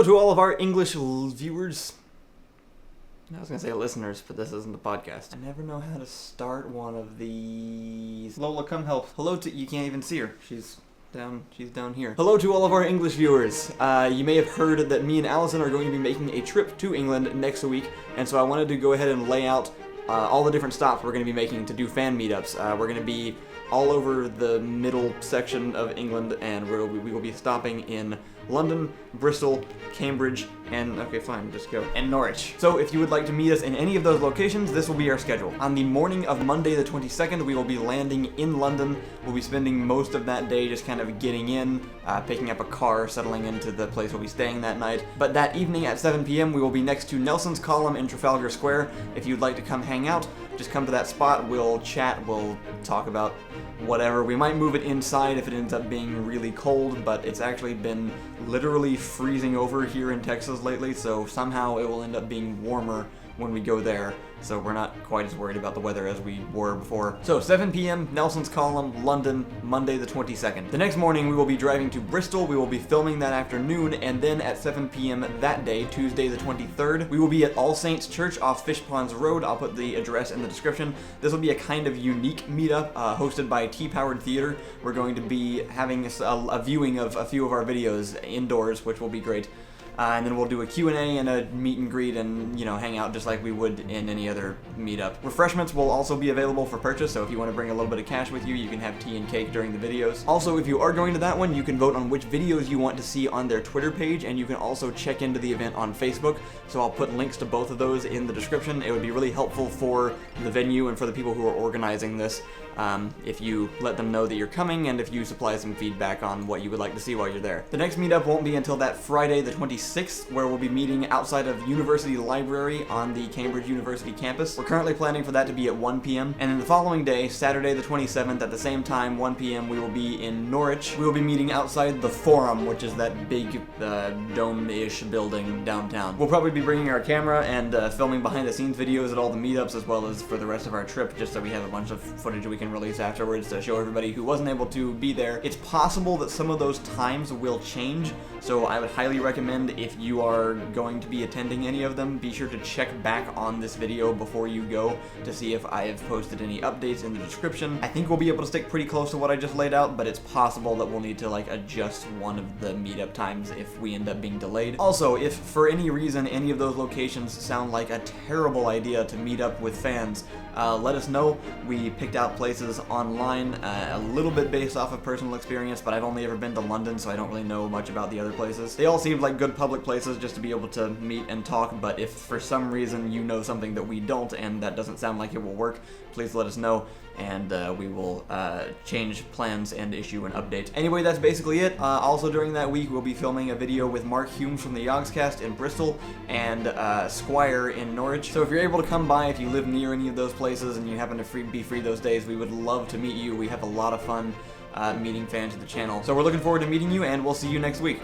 Hello to all of our English viewers. I was gonna say listeners, but this isn't a podcast. I never know how to start one of these. Lola, come help. Hello to... You can't even see her. She's down here. Hello to all of our English viewers. You may have heard that me and Allison are going to be making a trip to England next week, and so I wanted to go ahead and lay out all the different stops we're going to be making to do fan meetups. We're going to be all over the middle section of England, and we will be stopping in London, Bristol, Cambridge, and, okay fine, just go, and Norwich. So if you would like to meet us in any of those locations, this will be our schedule. On the morning of Monday the 22nd, we will be landing in London. We'll be spending most of that day just kind of getting in, picking up a car, settling into the place we'll be staying that night. But that evening at 7 p.m. we will be next to Nelson's Column in Trafalgar Square. If you'd like to come hang out, just come to that spot, we'll chat, we'll talk about whatever. We might move it inside if it ends up being really cold, but it's actually been literally freezing over here in Texas lately, so somehow it will end up being warmer when we go there, so we're not quite as worried about the weather as we were before. So 7 p.m., Nelson's Column, London, Monday the 22nd. The next morning we will be driving to Bristol. We will be filming that afternoon, and then at 7 p.m. that day, Tuesday the 23rd, we will be at All Saints Church off Fishponds Road. I'll put the address in the description. This will be a kind of unique meetup hosted by T-Powered Theater. We're going to be having a viewing of a few of our videos indoors, which will be great. And then we'll do a Q&A and a meet and greet and, you know, hang out just like we would in any other meetup. Refreshments will also be available for purchase, so if you want to bring a little bit of cash with you, you can have tea and cake during the videos. Also, if you are going to that one, you can vote on which videos you want to see on their Twitter page, and you can also check into the event on Facebook, so I'll put links to both of those in the description. It would be really helpful for the venue and for the people who are organizing this if you let them know that you're coming and if you supply some feedback on what you would like to see while you're there. The next meetup won't be until that Friday the 26th, where we'll be meeting outside of University Library on the Cambridge University campus. We're currently planning for that to be at 1 p.m. And then the following day, Saturday the 27th, at the same time, 1 p.m., we will be in Norwich. We will be meeting outside the Forum, which is that big dome-ish building downtown. We'll probably be bringing our camera and filming behind-the-scenes videos at all the meetups, as well as for the rest of our trip, just so we have a bunch of footage we can release afterwards to show everybody who wasn't able to be there. It's possible that some of those times will change, so I would highly recommend, if you are going to be attending any of them, be sure to check back on this video before you go to see if I have posted any updates in the description. I think we'll be able to stick pretty close to what I just laid out, but it's possible that we'll need to adjust one of the meetup times if we end up being delayed. Also, if for any reason any of those locations sound like a terrible idea to meet up with fans, let us know. We picked out places online, a little bit based off of personal experience, but I've only ever been to London, so I don't really know much about the other places. They all seemed like good public places just to be able to meet and talk, but if for some reason you know something that we don't and that doesn't sound like it will work, please let us know, and we will change plans and issue an update. Anyway, that's basically it. Also during that week, we'll be filming a video with Mark Humes from the Yogscast in Bristol and Squire in Norwich. So if you're able to come by, if you live near any of those places and you happen to be free those days, we would love to meet you. We have a lot of fun meeting fans of the channel. So we're looking forward to meeting you, and we'll see you next week.